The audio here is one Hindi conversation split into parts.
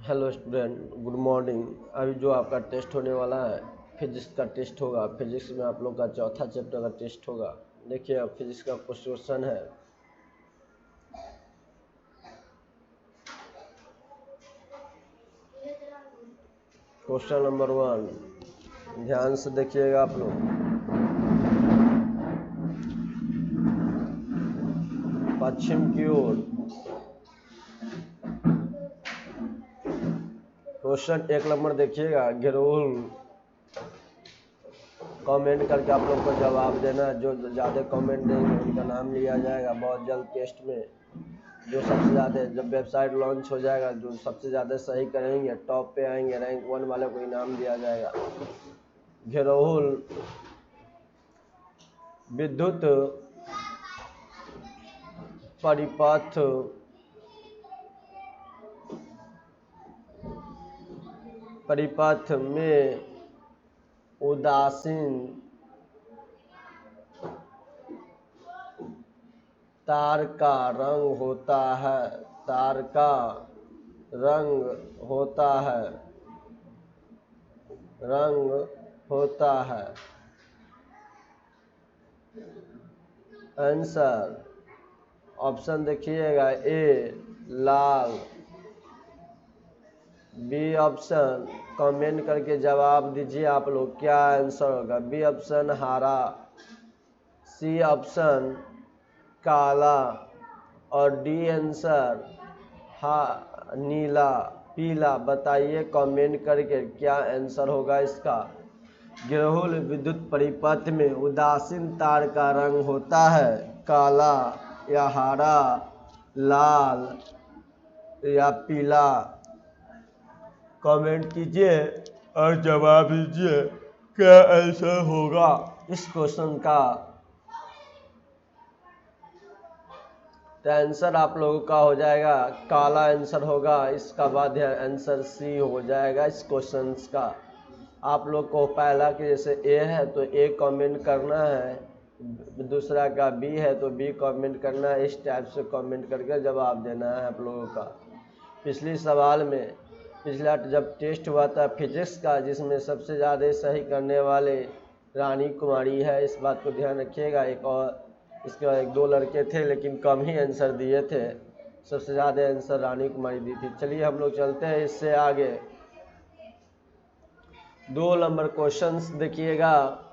Hello student, good morning. अभी जो आपका टेस्ट होने वाला है, फिजिक्स का टेस्ट होगा। फिजिक्स में आप लोग का चौथा चैप्टर का टेस्ट होगा। देखिए, अब फिजिक्स का क्वेश्चन है। क्वेश्चन नंबर 1, ध्यान से देखिएगा आप लोग। पश्चिम की ओर क्वेश्चन 1 नंबर देखिएगा। घेरोल कमेंट करके आप लोग को जवाब देना है। जो ज़्यादा कमेंट देंगे उनका नाम लिया जाएगा बहुत जल्द टेस्ट में। जो सबसे ज़्यादा, जब वेबसाइट लॉन्च हो जाएगा, जो सबसे ज़्यादा सही करेंगे टॉप पे आएंगे, रैंक 1 वाले को इनाम दिया जाएगा। घेरोल विद्युत परिपथ में उदासीन तार का रंग होता है। तार का रंग होता है। आंसर ऑप्शन देखिएगा। ए लाल, बी ऑप्शन। कमेंट करके जवाब दीजिए आप लोग, क्या आंसर होगा। बी ऑप्शन हरा, सी ऑप्शन काला और डी आंसर नीला पीला। बताइए कमेंट करके क्या आंसर होगा इसका। घेरोल विद्युत परिपथ में उदासीन तार का रंग होता है काला या हरा, लाल या पीला। कमेंट कीजिए और जवाब दीजिए क्या आंसर होगा इस क्वेश्चन का। तो आंसर आप लोगों का हो जाएगा काला आंसर होगा। इसका बाद आंसर सी हो जाएगा इस क्वेश्चन का। आप लोग को पहला कि जैसे ए है तो ए कमेंट करना है, दूसरा का बी है तो बी कमेंट करना है। इस टाइप से कमेंट करके जवाब देना है आप लोगों का। पिछला जब टेस्ट हुआ था फिजिक्स का, जिसमें सबसे ज़्यादा सही करने वाले रानी कुमारी है, इस बात को ध्यान रखिएगा। एक और इसके बाद 1-2 लड़के थे लेकिन कम ही आंसर दिए थे। सबसे ज़्यादा आंसर रानी कुमारी दी थी। चलिए हम लोग चलते हैं इससे आगे। 2 नंबर क्वेश्चंस देखिएगा।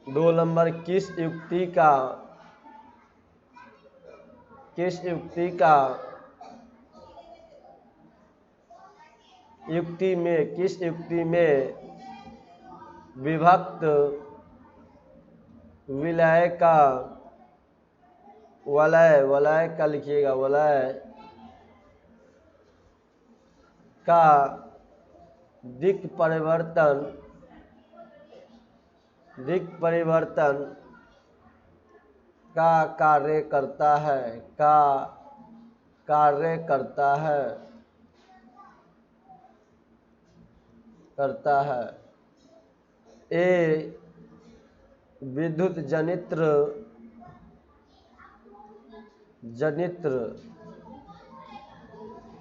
2 नंबर किस युक्ति में विभक्त विलय का लिखिएगा, वलय का दिक् परिवर्तन का कार्य करता है। ए विद्युत जनित्र,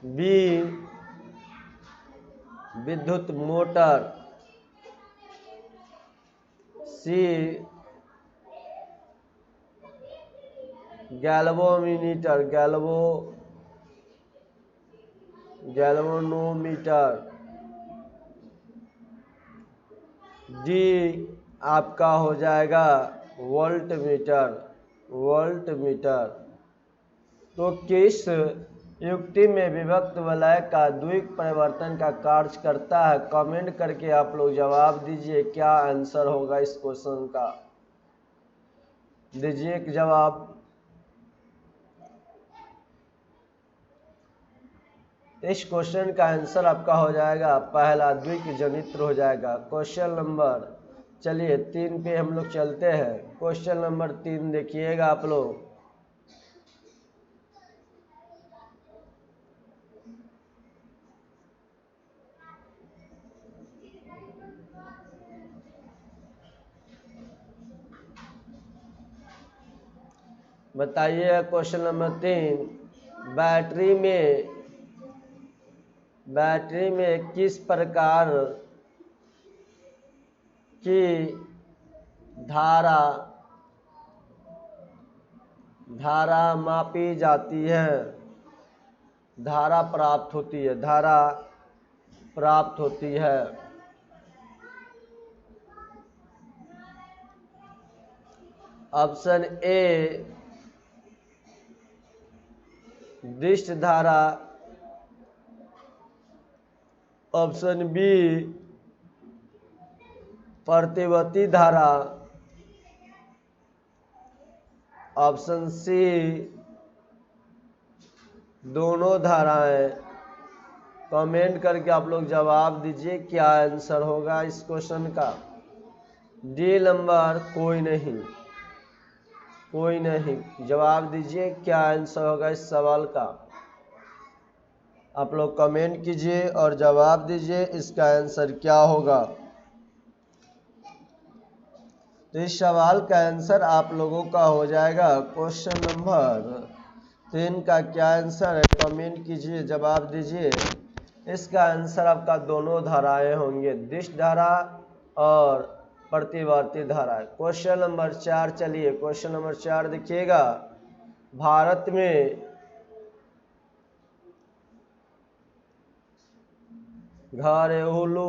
बी विद्युत मोटर, सी गैल्वेनोमीटर, डी आपका हो जाएगा वोल्टमीटर। तो किस युक्ति में विभक्त वलय का द्विक परिवर्तन का कार्य करता है। कमेंट करके आप लोग जवाब दीजिए क्या आंसर होगा इस क्वेश्चन का। दीजिए जवाब। इस क्वेश्चन का आंसर आपका हो जाएगा पहला, द्विक जनित्र हो जाएगा। क्वेश्चन नंबर, चलिए 3 पे हम लोग चलते हैं। क्वेश्चन नंबर 3 देखिएगा आप लोग। बताइए क्वेश्चन नंबर 3, बैटरी में बैटरी में किस प्रकार की धारा मापी जाती है, धारा प्राप्त होती है। ऑप्शन ए दिष्ट धारा, ऑप्शन बी प्रतिवर्ती धारा, ऑप्शन सी दोनों धाराएं। कमेंट करके आप लोग जवाब दीजिए क्या आंसर होगा इस क्वेश्चन का। डी नंबर कोई नहीं, जवाब दीजिए क्या आंसर होगा इस सवाल का। आप लोग कमेंट कीजिए और जवाब दीजिए इसका आंसर क्या होगा। तो इस सवाल का आंसर आप लोगों का हो जाएगा क्वेश्चन नंबर 3 का क्या आंसर है, कमेंट कीजिए, जवाब दीजिए। इसका आंसर आपका दोनों धाराएं होंगे, दिष्ट धारा और प्रतिवर्ती धारा। क्वेश्चन नंबर 4, चलिए क्वेश्चन नंबर 4 देखिएगा। भारत में घरेलू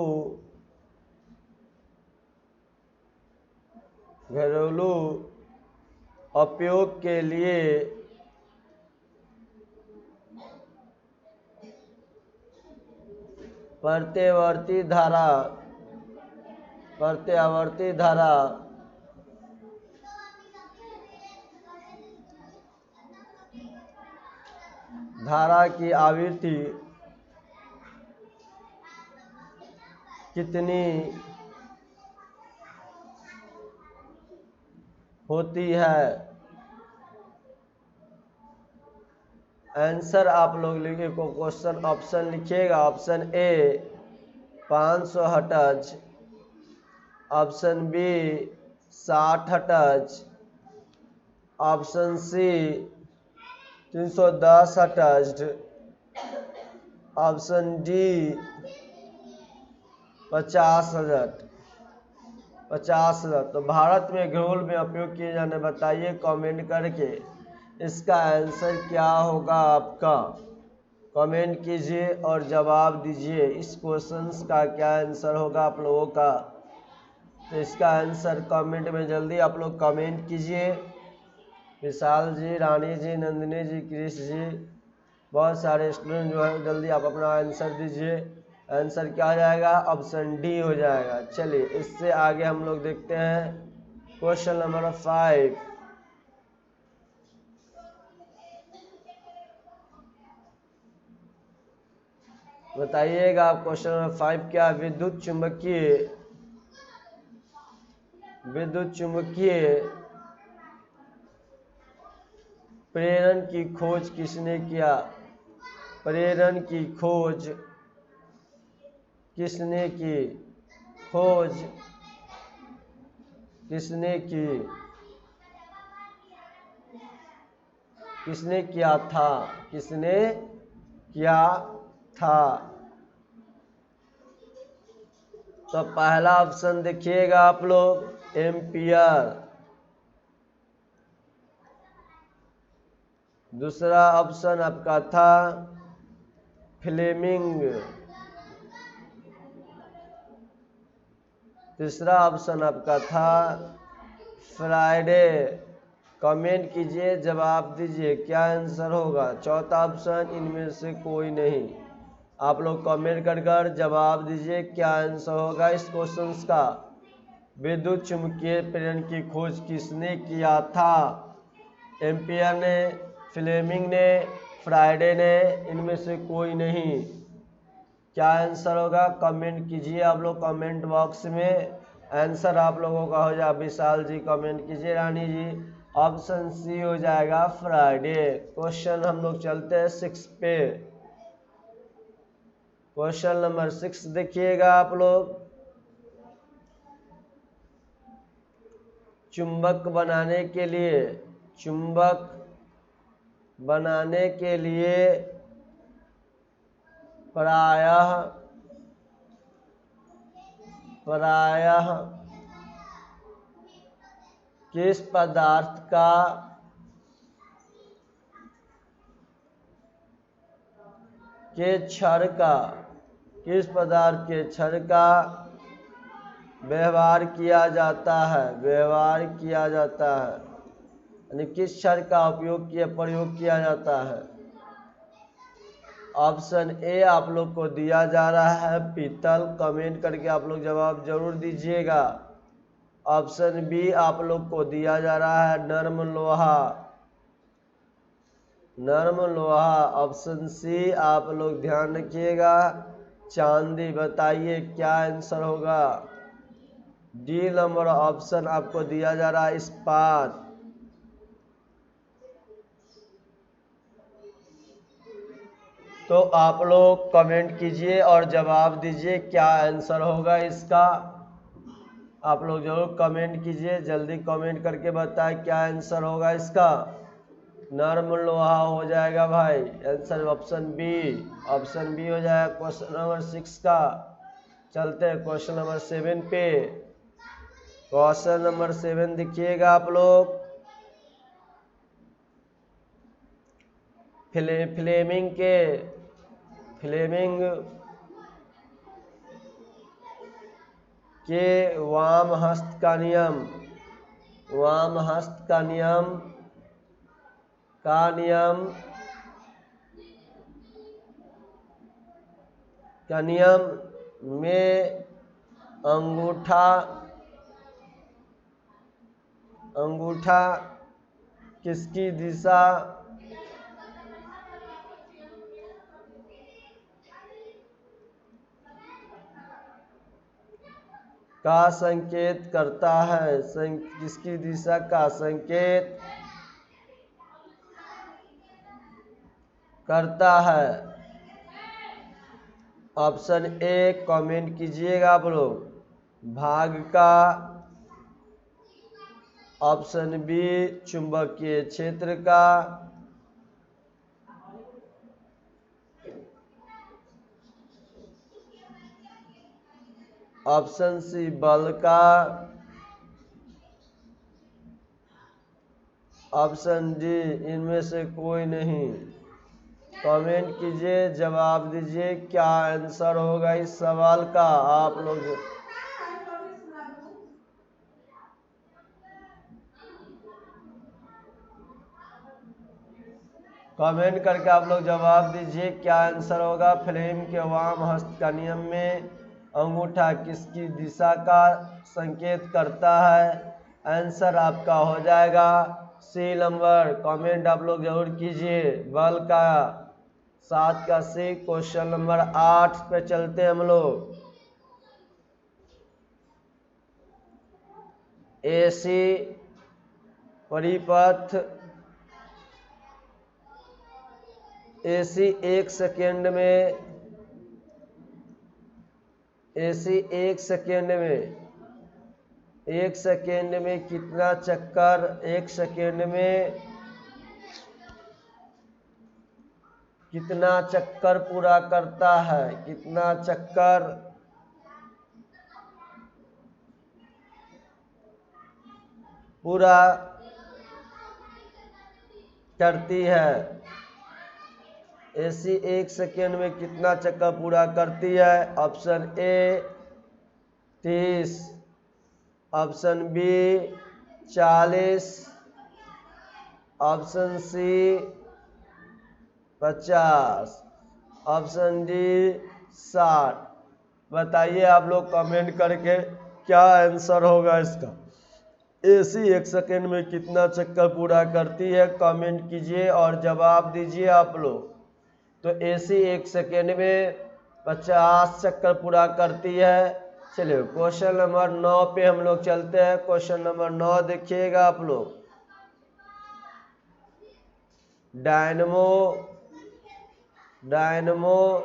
उपयोग के लिए प्रत्यावर्ती धारा की आवृत्ति कितनी होती है। आंसर आप लोग लिखिए, क्वेश्चन ऑप्शन लिखिएगा। Option A 500 hertz, option B 60 hertz, option C 310 hertz, option D 50,000। तो भारत में घरेलू में उपयोग किए जाने बताइए कमेंट करके इसका आंसर क्या होगा आपका। कमेंट कीजिए और जवाब दीजिए इस क्वेश्चन का क्या आंसर होगा आप लोगों का। तो इसका आंसर कमेंट में जल्दी आप लोग कमेंट कीजिए। विशाल जी, रानी जी, नंदिनी जी, कृष जी, बहुत सारे स्टूडेंट जो है जल्दी आप अपना आंसर दीजिए। आंसर क्या हो जाएगा, ऑप्शन डी हो जाएगा। चलिए इससे आगे हम लोग देखते हैं क्वेश्चन नंबर 5। बताइएगा क्वेश्चन नंबर 5 क्या। विद्युत चुंबकीय प्रेरण की खोज किसने किया। प्रेरण की खोज किसने किया था। तो पहला ऑप्शन देखिएगा आप लोग, एम्पियर। दूसरा ऑप्शन आपका था फ्लेमिंग। तीसरा ऑप्शन आपका था फ्राइडे। कमेंट कीजिए, जवाब दीजिए क्या आंसर होगा। चौथा ऑप्शन इनमें से कोई नहीं। आप लोग कमेंट कर जवाब दीजिए क्या आंसर होगा इस क्वेश्चन का। विद्युत चुम्बकीय प्रेरण की खोज किसने किया था। एम्पियर ने, फ्लेमिंग ने, फ्राइडे ने, इनमें से कोई नहीं। क्या आंसर होगा कमेंट कीजिए आप लोग कमेंट बॉक्स में। आंसर आप लोगों का हो जाए, विशाल जी कमेंट कीजिए, रानी जी ऑप्शन सी हो जाएगा फ्राइडे। क्वेश्चन हम लोग चलते हैं 6 पे। क्वेश्चन नंबर 6 देखिएगा आप लोग। चुंबक बनाने के लिए प्रायः किस पदार्थ का किस पदार्थ के क्षण का व्यवहार किया जाता है यानी किस क्षण का प्रयोग किया जाता है। ऑप्शन ए आप लोग को दिया जा रहा है पीतल, कमेंट करके आप लोग जवाब जरूर दीजिएगा। ऑप्शन बी आप लोग को दिया जा रहा है नर्म लोहा। ऑप्शन सी आप लोग ध्यान रखिएगा चांदी। बताइए क्या आंसर होगा। डी नंबर ऑप्शन आपको दिया जा रहा है इस्पात। तो आप लोग कमेंट कीजिए और जवाब दीजिए क्या आंसर होगा इसका। आप लोग जरूर कमेंट कीजिए, जल्दी कमेंट करके बताएं क्या आंसर होगा इसका। नर्म लोहा हो जाएगा भाई आंसर ऑप्शन बी हो जाएगा क्वेश्चन नंबर 6 का। चलते हैं क्वेश्चन नंबर 7 पे। क्वेश्चन नंबर 7 देखिएगा आप लोग। फ्लेमिंग के वाम हस्त का नियम में अंगूठा किसकी दिशा का संकेत करता है। किसकी दिशा का संकेत करता है। ऑप्शन ए कमेंट कीजिएगा आप लोग भाग का। ऑप्शन बी चुंबकीय क्षेत्र का। ऑप्शन सी बल का। ऑप्शन डी इनमें से कोई नहीं। कमेंट कीजिए, जवाब दीजिए क्या आंसर होगा इस सवाल का। आप लोग कमेंट करके आप लोग जवाब दीजिए क्या आंसर होगा। फ्लेम के वाम हस्त का नियम में अंगूठा किसकी दिशा का संकेत करता है। आंसर आपका हो जाएगा सी नंबर। कमेंट आप लोग जरूर कीजिए बल का 7 का सी। क्वेश्चन नंबर 8 पे चलते हैं हम लोग। एसी परिपथ एसी एक सेकेंड में कितना चक्कर कितना चक्कर पूरा करता है। कितना चक्कर पूरा करती है। एसी एक सेकेंड में कितना चक्कर पूरा करती है। Option A 30। Option B 40। Option C 50। Option D 60। बताइए आप लोग कमेंट करके क्या आंसर होगा इसका। एसी एक सेकेंड में कितना चक्कर पूरा करती है कमेंट कीजिए और जवाब दीजिए आप लोग। तो एसी एक सेकेंड में 50 चक्कर पूरा करती है। चलिए क्वेश्चन नंबर 9 पे हम लोग चलते हैं। क्वेश्चन नंबर 9 देखिएगा आप लोग। डायनमो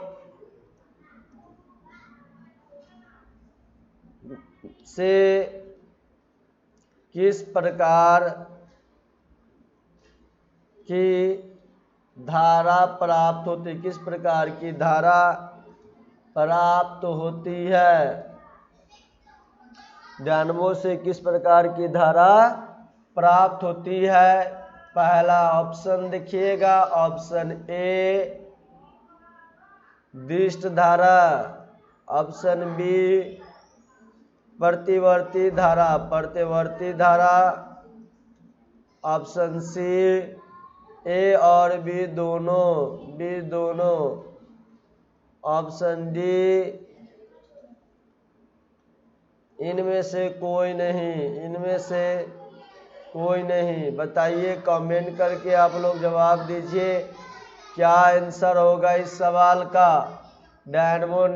से किस प्रकार की धारा प्राप्त होती। किस प्रकार की धारा प्राप्त होती है। डायनमो से किस प्रकार की धारा प्राप्त होती है? पहला ऑप्शन देखिएगा, ऑप्शन ए दिष्ट धारा, ऑप्शन बी प्रतिवर्ती धारा, ऑप्शन सी ए और बी दोनों, ऑप्शन डी इनमें से कोई नहीं। बताइए, कमेंट करके आप लोग जवाब दीजिए, क्या आंसर होगा इस सवाल का? डायनमो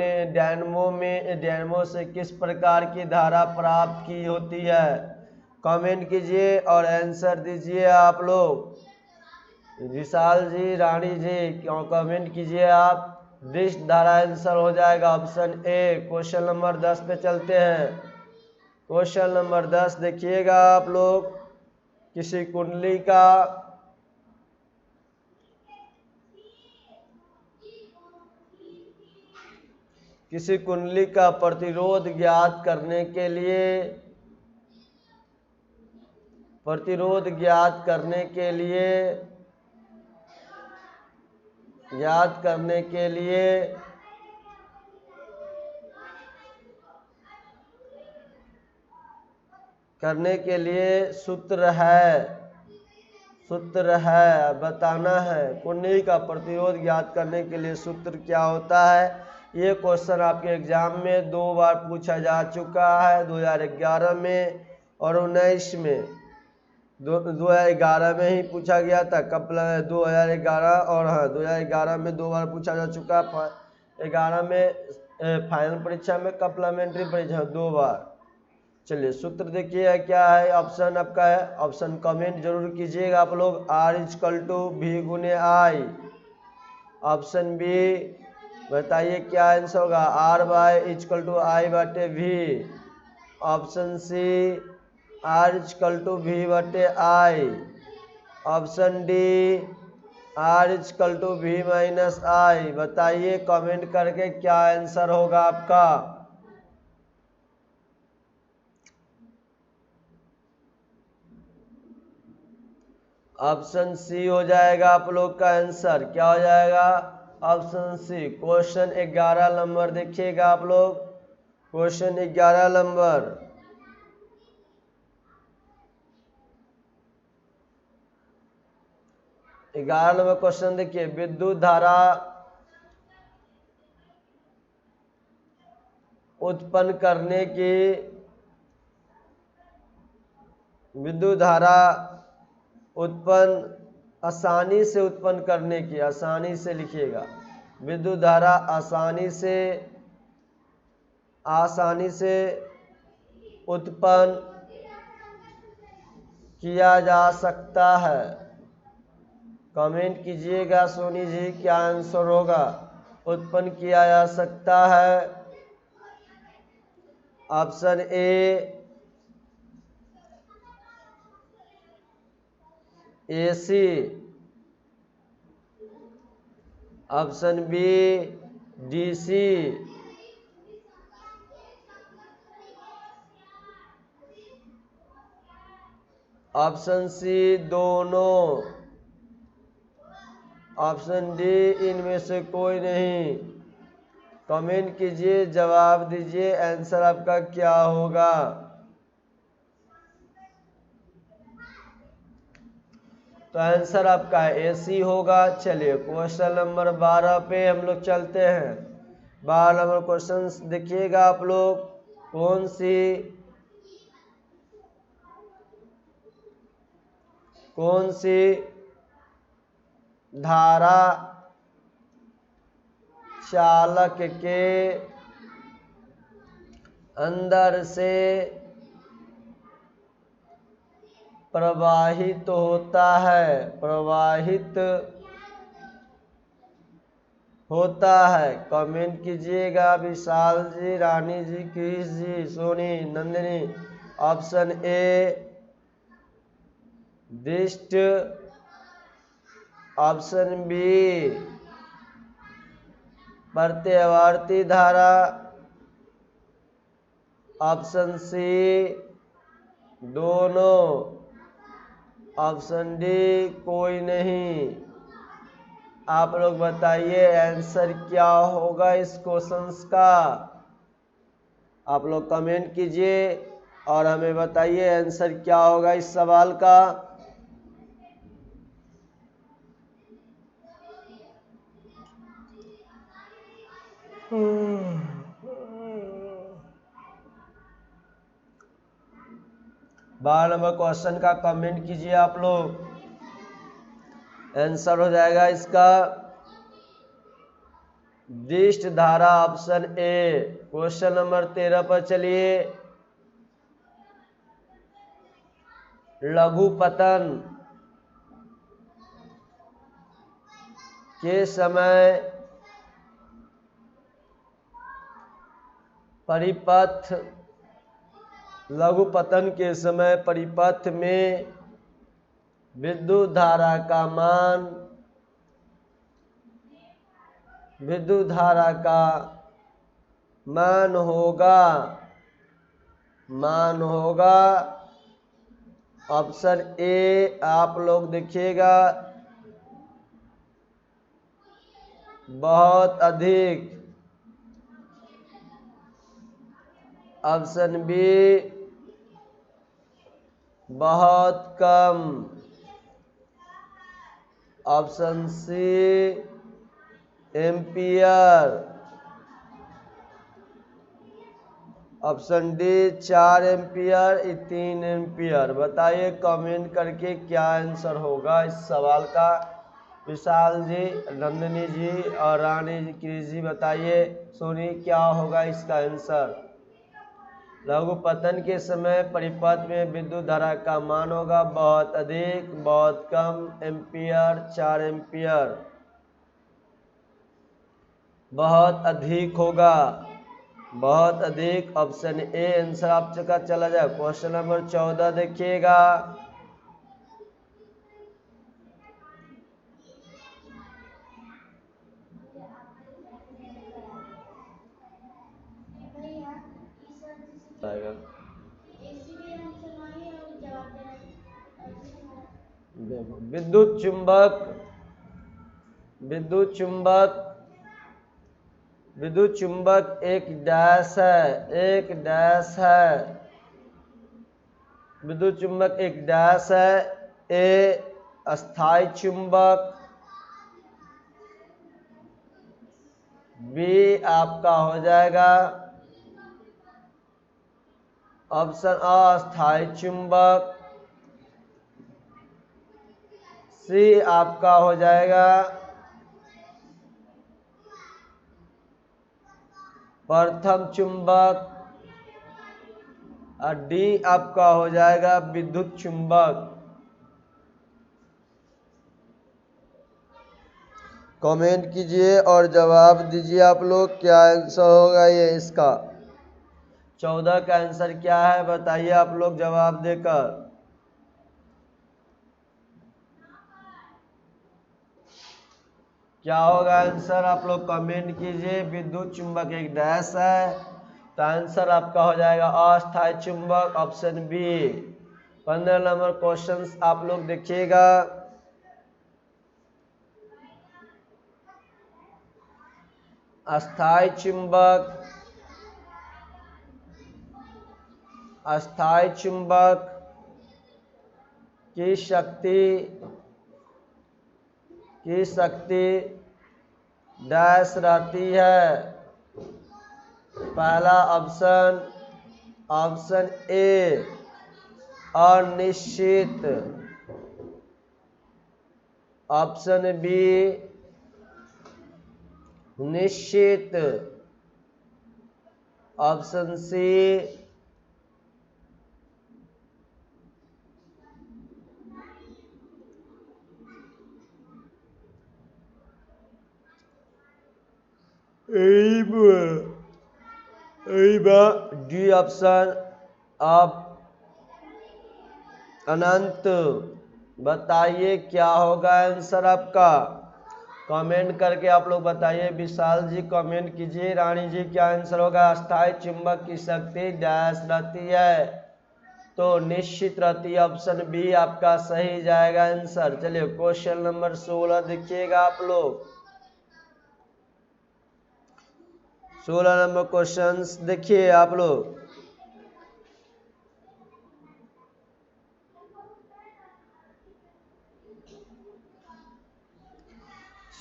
से किस प्रकार की धारा प्राप्त की होती है? कमेंट कीजिए और आंसर दीजिए आप लोग। विशाल जी, रानी जी, क्यों कमेंट कीजिए आप। दिष्ट धारा आंसर हो जाएगा ऑप्शन ए। क्वेश्चन नंबर 10 पे चलते हैं। क्वेश्चन नंबर 10 देखिएगा आप लोग। किसी कुंडली का प्रतिरोध ज्ञात करने के लिए सूत्र है, बताना है। कुंडली का प्रतिरोध ज्ञात करने के लिए सूत्र क्या होता है? ये क्वेश्चन आपके एग्जाम में 2 बार पूछा जा चुका है, 2011 में और 19 में। 2011 में ही पूछा गया था, 2011 और 2011 में 2 बार पूछा जा चुका है। 11 में फाइनल परीक्षा में, सप्लीमेंट्री परीक्षा 2 बार। चलिए, सूत्र देखिए क्या है। ऑप्शन आपका है, ऑप्शन कमेंट जरूर कीजिएगा आप लोग। R = V × I। Option B बताइए क्या आंसर होगा? R = I/V। Option C R = V/I। Option D R = V-I। बताइए कमेंट करके क्या आंसर होगा आपका। ऑप्शन सी हो जाएगा आप लोग का आंसर। क्या हो जाएगा? Option C. क्वेश्चन 11 नंबर देखिएगा आप लोग। Question 11 number. क्वेश्चन देखिए। विद्युत धारा उत्पन्न आसानी से लिखिएगा। विद्युत धारा आसानी से उत्पन्न किया जा सकता है। कमेंट कीजिएगा सोनी जी, क्या आंसर होगा? उत्पन्न किया जा सकता है। Option A AC, option B DC, option C दोनों, ऑप्शन डी इनमें से कोई नहीं। कमेंट कीजिए, जवाब दीजिए, आंसर आपका क्या होगा? तो आंसर आपका AC होगा। चलिए, क्वेश्चन नंबर 12 पे हम लोग चलते हैं। 12 नंबर क्वेश्चन देखिएगा आप लोग। कौन सी धारा चालक के अंदर से प्रवाहित होता है? कमेंट कीजिएगा। विशाल जी, रानी जी, क्रिश जी, सोनी, नंदिनी। ऑप्शन ए दिष्ट, ऑप्शन बी प्रत्यावर्ती धारा, ऑप्शन सी दोनों, ऑप्शन डी कोई नहीं। आप लोग बताइए आंसर क्या होगा इस क्वेश्चंस का। आप लोग कमेंट कीजिए और हमें बताइए आंसर क्या होगा इस सवाल का। बारह नंबर क्वेश्चन का कमेंट कीजिए आप लोग। आंसर हो जाएगा इसका दिष्ट धारा, ऑप्शन ए। क्वेश्चन नंबर 13 पर चलिए। लघु पतन के समय परिपथ, लघु पतन के समय परिपथ में विद्युत धारा का मान, विद्युत धारा का मान होगा ऑप्शन ए। आप लोग देखिएगा बहुत अधिक, ऑप्शन बी बहुत कम, option C ampere, option D 4 ampere, 3 ampere. बताइए कमेंट करके क्या आंसर होगा इस सवाल का। विशाल जी, नंदिनी जी और रानी जी बताइए, सोनी क्या होगा इसका आंसर। लघु पतन के समय परिपथ में विद्युत धारा का मान होगा बहुत अधिक, बहुत कम, एम्पियर, 4 एम्पियर। बहुत अधिक होगा, बहुत अधिक, ऑप्शन ए आंसर आपका चला जाए। क्वेश्चन नंबर 14 देखिएगा। विद्युत चुंबक, विद्युत चुंबक, विद्युत चुंबक एक डैश है, एक डैश है। विद्युत चुंबक एक डैश है। ए अस्थाई चुंबक, बी आपका हो जाएगा ऑप्शन अस्थाई चुंबक, सी आपका हो जाएगा प्रथम चुंबक, और डी आपका हो जाएगा विद्युत चुंबक। कमेंट कीजिए और जवाब दीजिए आप लोग क्या आंसर होगा ये इसका। 14 का आंसर क्या है बताइए आप लोग जवाब देकर। क्या होगा आंसर आप लोग कमेंट कीजिए। विद्युत चुंबक एक डैश है, तो आंसर आपका हो जाएगा अस्थाई चुंबक, ऑप्शन बी। 15 नंबर क्वेश्चन आप लोग देखिएगा। अस्थाई चुंबक, अस्थाई चुंबक की शक्ति डैश रहती है। पहला ऑप्शन, ऑप्शन ए अनिश्चित, ऑप्शन बी निश्चित, ऑप्शन सी डी ऑप्शन आप अनंत। बताइए क्या होगा आंसर आपका। कमेंट करके आप लोग बताइए। विशाल जी कमेंट कीजिए। रानी जी क्या आंसर होगा? अस्थायी चुंबक की शक्ति डैश रहती है, तो निश्चित रहती है। ऑप्शन बी आपका सही जाएगा आंसर। चलिए क्वेश्चन नंबर 16 देखिएगा आप लोग। 16 नंबर क्वेश्चन देखिए आप लोग।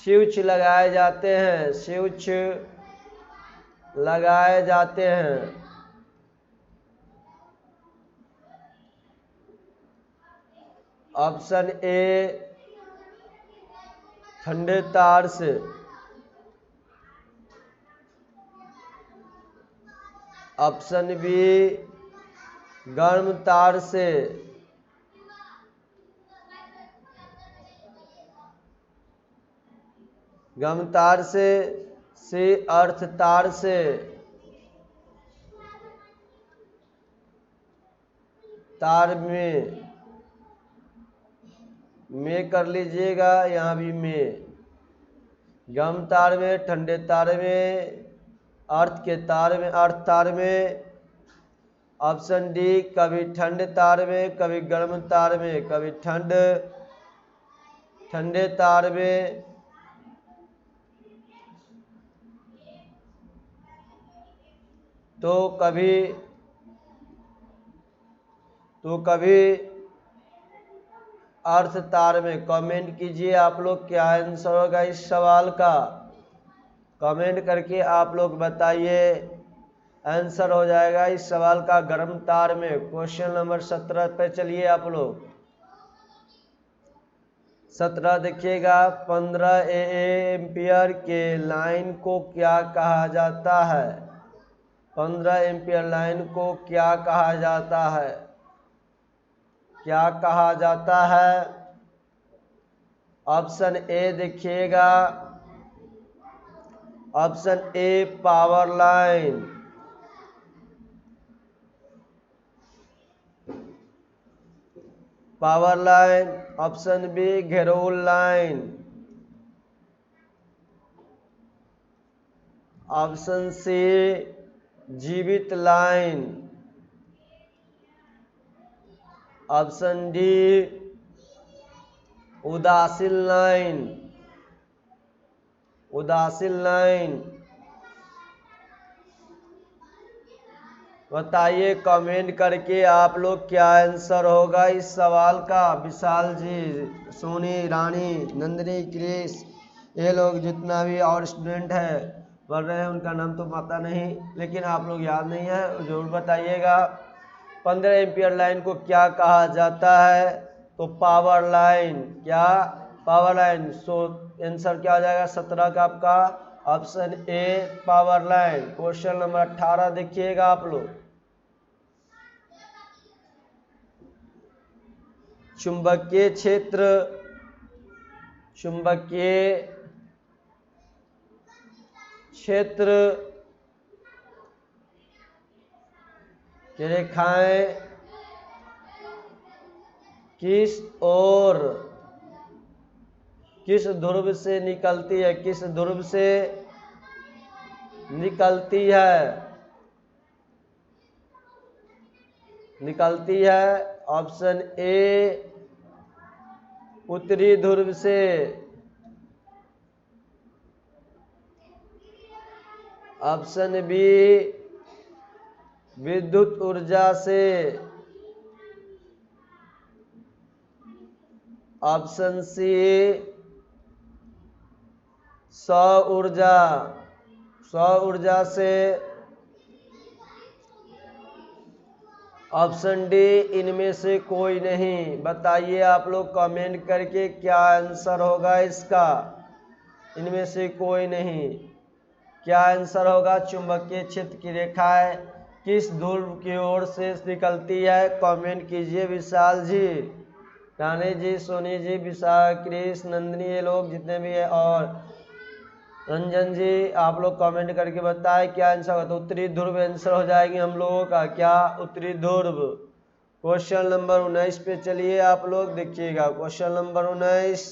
स्विच लगाए जाते हैं, स्विच लगाए जाते हैं। ऑप्शन ए ठंडे तार से, ऑप्शन बी गर्म तार से, गर्म तार से, सी अर्थ तार से, तार में कर लीजिएगा, यहाँ भी में। गर्म तार में, ठंडे तार में, अर्थ के तार में, अर्थ तार में। ऑप्शन डी कभी ठंडे तार में, कभी गर्म तार में, कभी ठंडे तार में, तो कभी अर्थ तार में। कमेंट कीजिए आप लोग क्या आंसर होगा इस सवाल का। कमेंट करके आप लोग बताइए। आंसर हो जाएगा इस सवाल का गर्म तार में। क्वेश्चन नंबर 17 पे चलिए आप लोग। 17 देखिएगा। 15 एम्पियर के लाइन को क्या कहा जाता है? 15 एम्पियर लाइन को क्या कहा जाता है? क्या कहा जाता है? ऑप्शन ए देखिएगा। Option A power line, power line. Option B घेरोल लाइन। ऑप्शन सी जीवित लाइन। ऑप्शन डी उदासीन लाइन, उदासीन लाइन। बताइए कमेंट करके आप लोग क्या आंसर होगा इस सवाल का। विशाल जी, सोनी, रानी, नंदिनी, क्रिस, ये लोग जितना भी और स्टूडेंट है पढ़ रहे हैं उनका नाम तो पता नहीं, लेकिन आप लोग याद नहीं है जरूर बताइएगा। 15 एम्पियर लाइन को क्या कहा जाता है? तो पावर लाइन। क्या? Power line. सो आंसर क्या हो जाएगा 17 का आपका? Option A power line. Question number 18 देखिएगा आप लोग। चुंबकीय क्षेत्र, चुंबकीय क्षेत्र की रेखाएं किस ओर, किस ध्रुव से निकलती है? किस ध्रुव से निकलती है? निकलती है। ऑप्शन ए उत्तरी ध्रुव से, ऑप्शन बी विद्युत ऊर्जा से, ऑप्शन सी सौर ऊर्जा, सौर ऊर्जा से, ऑप्शन डी इनमें से कोई नहीं। बताइए आप लोग कमेंट करके क्या आंसर होगा इसका। इनमें से कोई नहीं। क्या आंसर होगा? चुंबकीय क्षेत्र की रेखाएं किस ध्रुव की ओर से निकलती है? कमेंट कीजिए विशाल जी, रानी जी, सोनी जी, विशाल, क्रिस, नंदिनी, ये लोग जितने भी है, और रंजन जी, आप लोग कमेंट करके बताएं क्या आंसर होगा। तो उत्तरी ध्रुव आंसर हो जाएगी हम लोगों का। क्या? उत्तरी ध्रुव। क्वेश्चन नंबर 19 पे चलिए आप लोग देखिएगा। Question number 19।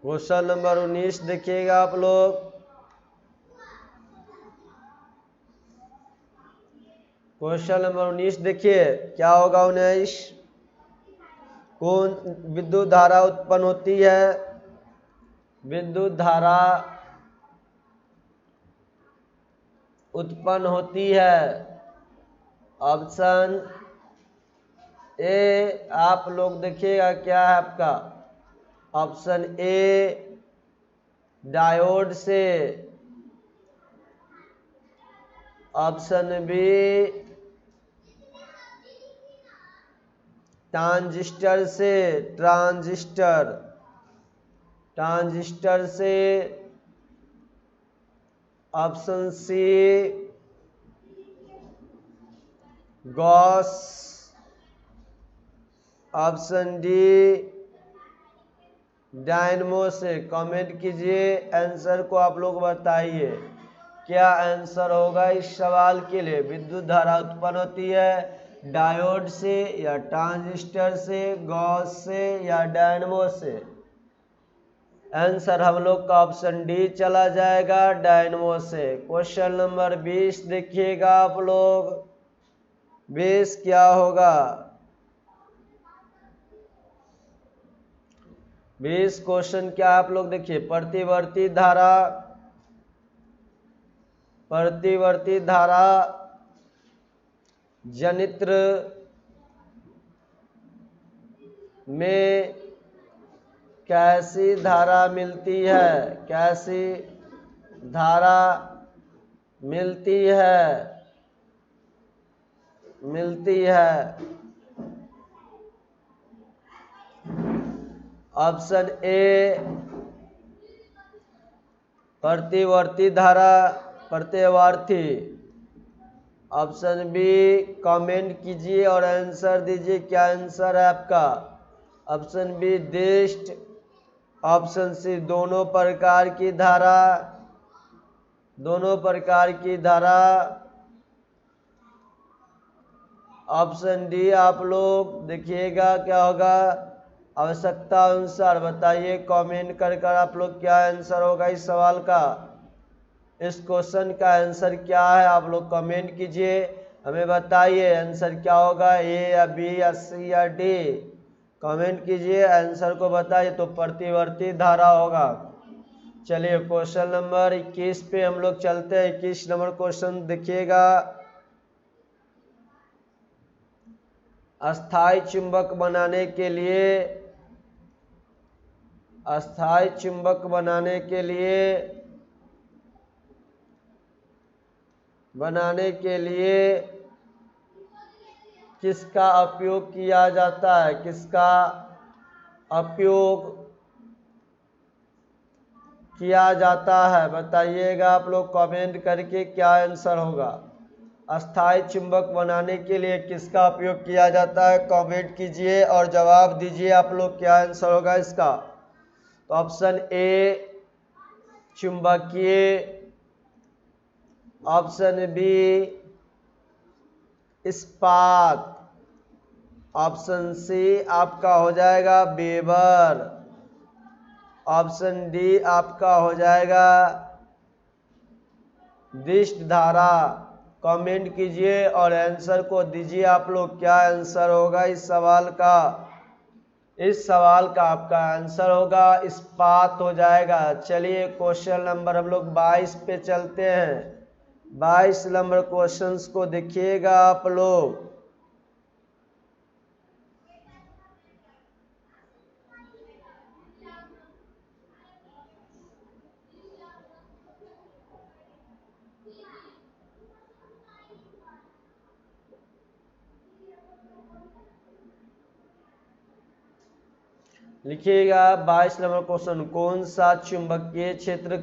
क्वेश्चन नंबर 19 देखिएगा आप लोग। क्वेश्चन नंबर 19 देखिए क्या होगा। 19 कौन विद्युत धारा उत्पन्न होती है? विद्युत धारा उत्पन्न होती है। ऑप्शन ए आप लोग देखिएगा क्या है आपका। ऑप्शन ए डायोड से, ऑप्शन बी ट्रांजिस्टर से, ट्रांजिस्टर से, option C gauss, option D dynamo से। कमेंट कीजिए, आंसर को आप लोग बताइए क्या आंसर होगा इस सवाल के लिए। विद्युत धारा उत्पन्न होती है डायोड से या ट्रांजिस्टर से, गॉस से या डायनमो से। आंसर हम लोग का ऑप्शन डी चला जाएगा, डायनमो से। क्वेश्चन नंबर 20 देखिएगा आप लोग। 20 क्या होगा? 20 क्वेश्चन क्या आप लोग देखिए। प्रतिवर्ती धारा जनित्र में कैसी धारा मिलती है? कैसी धारा मिलती है? ऑप्शन ए प्रतिवर्ती धारा, प्रतिवर्ती। ऑप्शन बी कमेंट कीजिए और आंसर दीजिए क्या आंसर है आपका। ऑप्शन बी दिष्ट, ऑप्शन सी दोनों प्रकार की धारा, ऑप्शन डी आप लोग देखिएगा क्या होगा। आवश्यकता अनुसार बताइए कमेंट कर आप लोग क्या आंसर होगा इस सवाल का। इस क्वेश्चन का आंसर क्या है आप लोग कमेंट कीजिए, हमें बताइए आंसर क्या होगा, ए या बी या सी या डी। कमेंट कीजिए, आंसर को बताइए। तो प्रतिवर्ती धारा होगा। चलिए क्वेश्चन नंबर 21 पे हम लोग चलते हैं। 21 नंबर क्वेश्चन देखिएगा। अस्थाई चुंबक बनाने के लिए किसका उपयोग किया जाता है? किसका उपयोग किया जाता है बताइएगा आप लोग कमेंट करके क्या आंसर होगा। अस्थाई चुंबक बनाने के लिए किसका उपयोग किया जाता है? कमेंट कीजिए और जवाब दीजिए आप लोग क्या आंसर होगा इसका। तो ऑप्शन ए चुंबकीय, ऑप्शन बी इस्पात, ऑप्शन सी आपका हो जाएगा वेबर, ऑप्शन डी आपका हो जाएगा दिष्ट धारा। कमेंट कीजिए और आंसर को दीजिए आप लोग क्या आंसर होगा इस सवाल का। इस सवाल का आपका आंसर होगा इस्पात हो जाएगा। चलिए क्वेश्चन नंबर हम लोग 22 पे चलते हैं। 22 नंबर क्वेश्चंस को देखिएगा आप लोग। लिखिएगा 22 नंबर क्वेश्चन। कौन सा चुंबकीय क्षेत्र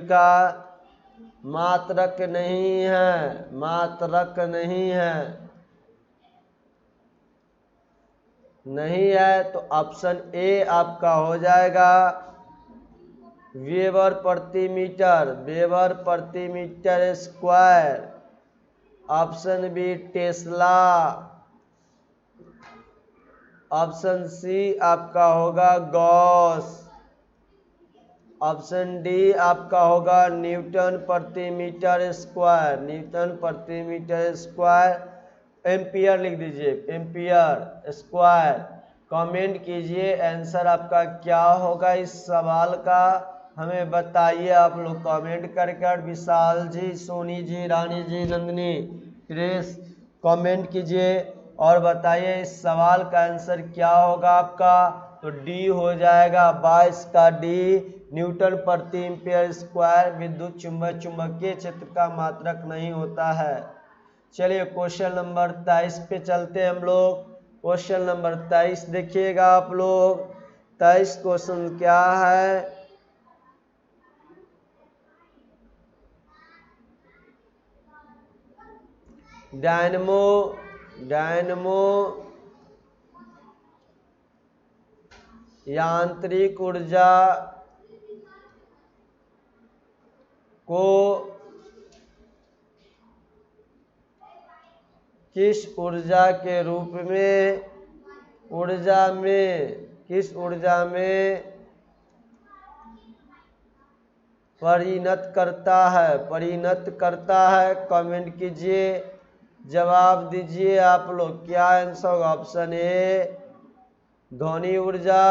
का मात्रक नहीं है। तो ऑप्शन ए आपका हो जाएगा वेबर प्रति metre square. Option B tesla, option C आपका होगा गॉस, ऑप्शन डी आपका होगा न्यूटन प्रति मीटर स्क्वायर, न्यूटन प्रति मीटर स्क्वायर, एम्पियर लिख दीजिए, एम्पियर स्क्वायर। कमेंट कीजिए आंसर आपका क्या होगा इस सवाल का, हमें बताइए आप लोग कमेंट कर। विशाल जी, सोनी जी, रानी जी, नंदिनी, क्रिस, कमेंट कीजिए और बताइए इस सवाल का आंसर क्या होगा आपका। तो डी हो जाएगा 22 का डी, न्यूटन प्रति एम्पियर स्क्वायर विद्युत चुंबकीय क्षेत्र का मात्रक नहीं होता है। चलिए क्वेश्चन नंबर 23 पे चलते हैं हम लोग। क्वेश्चन नंबर 23 देखिएगा आप लोग। 23 क्वेश्चन क्या है, डायनमो यांत्रिक ऊर्जा को किस ऊर्जा के रूप में किस ऊर्जा में परिणत करता है। कमेंट कीजिए, जवाब दीजिए आप लोग क्या आंसर होगा। ऑप्शन ए ध्वनि ऊर्जा,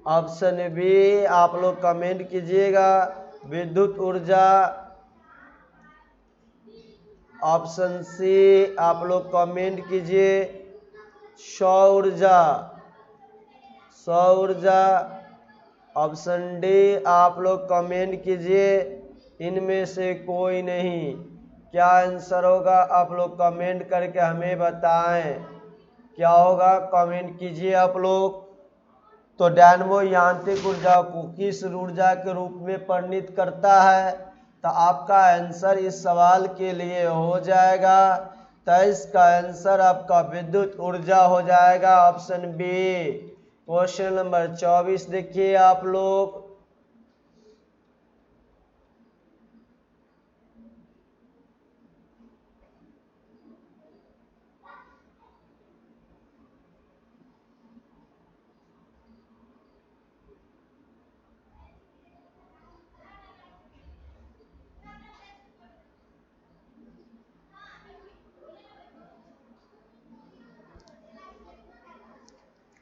ऑप्शन बी आप लोग कमेंट कीजिएगा विद्युत ऊर्जा, ऑप्शन सी आप लोग कमेंट कीजिए सौर ऊर्जा, ऑप्शन डी आप लोग कमेंट कीजिए इनमें से कोई नहीं। क्या आंसर होगा आप लोग कमेंट करके हमें बताएं क्या होगा, कमेंट कीजिए आप लोग। तो डायनमो यांत्रिक ऊर्जा को किस ऊर्जा के रूप में परिणत करता है, तो आपका आंसर इस सवाल के लिए हो जाएगा, तो इसका आंसर आपका विद्युत ऊर्जा हो जाएगा, ऑप्शन बी। क्वेश्चन नंबर 24 देखिए आप लोग।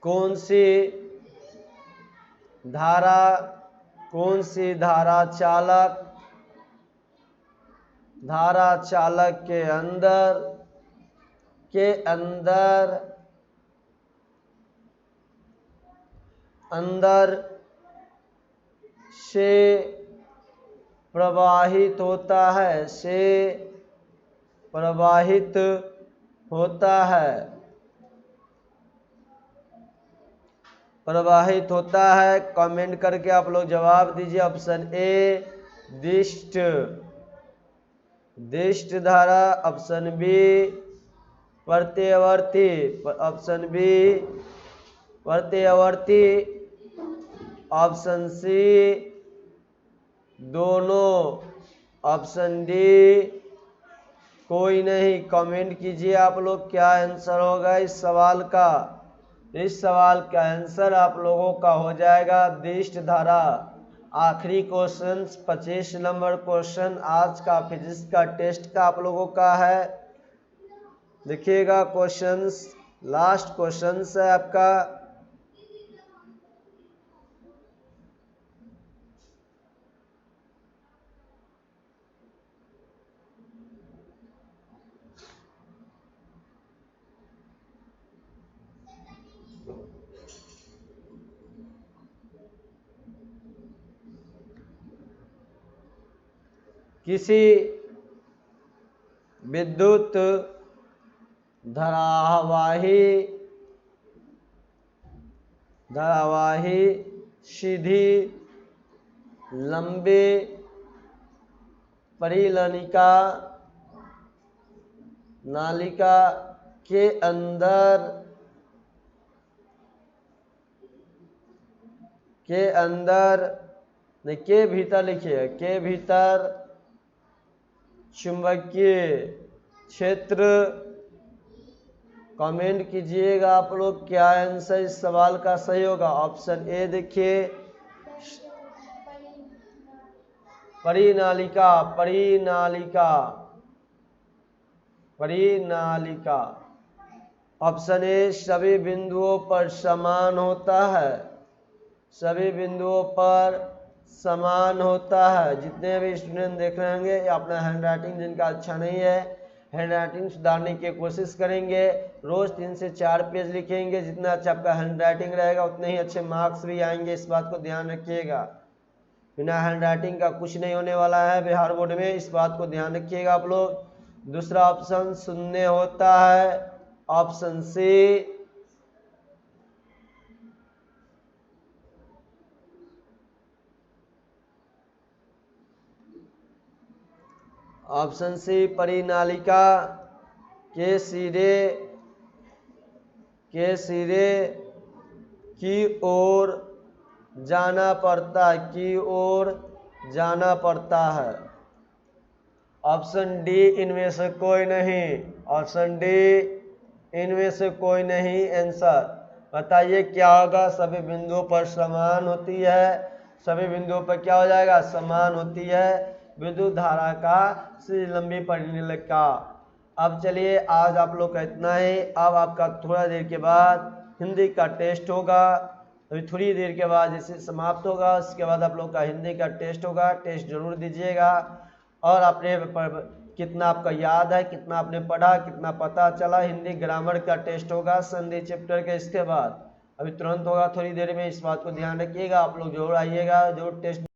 कौन सी धारा चालक के अंदर से प्रवाहित होता है। कमेंट करके आप लोग जवाब दीजिए। ऑप्शन ए दिष्ट धारा, ऑप्शन बी प्रत्यावर्ती, ऑप्शन बी प्रत्यावर्ती, ऑप्शन सी दोनों, ऑप्शन डी कोई नहीं। कमेंट कीजिए आप लोग क्या आंसर होगा इस सवाल का। इस सवाल का आंसर आप लोगों का हो जाएगा दिष्ट धारा। आखिरी क्वेश्चन 25 नंबर क्वेश्चन आज का फिजिक्स का टेस्ट का आप लोगों का है। देखिएगा क्वेश्चंस, लास्ट क्वेश्चंस है आपका। किसी विद्युत धारावाही सीधी लंबी परिललिका नालिका के अंदर के भीतर लिखिए, के भीतर चुंबकीय क्षेत्र। कमेंट कीजिएगा आप लोग क्या आंसर इस सवाल का सही होगा। ऑप्शन ए देखिए, परिनालिका, परिनालिका, परिनालिका। ऑप्शन ए सभी बिंदुओं पर समान होता है, सभी बिंदुओं पर समान होता है। जितने भी स्टूडेंट देख रहे होंगे अपना हैंड राइटिंग जिनका अच्छा नहीं है, हैंड राइटिंग सुधारने की कोशिश करेंगे। रोज 3 से 4 पेज लिखेंगे। जितना अच्छा आपका हैंड राइटिंग रहेगा उतने ही अच्छे मार्क्स भी आएंगे, इस बात को ध्यान रखिएगा। बिना हैंड राइटिंग का कुछ नहीं होने वाला है बिहार बोर्ड में, इस बात को ध्यान रखिएगा आप लोग। दूसरा ऑप्शन शून्य होता है, ऑप्शन सी। ऑप्शन सी परिनालिका के सिरे की ओर जाना पड़ता, की ओर जाना पड़ता है। ऑप्शन डी इनमें से कोई नहीं, ऑप्शन डी इनमें से कोई नहीं आंसर। बताइए क्या होगा। सभी बिंदुओं पर समान होती है, सभी बिंदुओं पर क्या हो जाएगा, समान होती है विद्युत धारा का लंबी परिनालिका। अब चलिए आज आप लोग का इतना ही। अब आपका थोड़ा देर के बाद हिंदी का टेस्ट होगा। अभी थोड़ी देर के बाद जैसे समाप्त होगा उसके बाद आप लोग का हिंदी का टेस्ट होगा। टेस्ट जरूर दीजिएगा और अपने कितना आपका याद है, कितना आपने पढ़ा, कितना पता चला। हिंदी ग्रामर का टेस्ट होगा संधि चैप्टर के, इसके बाद अभी तुरंत होगा थोड़ी देर में। इस बात को ध्यान रखिएगा। आप लोग जरूर आइएगा, जरूर टेस्ट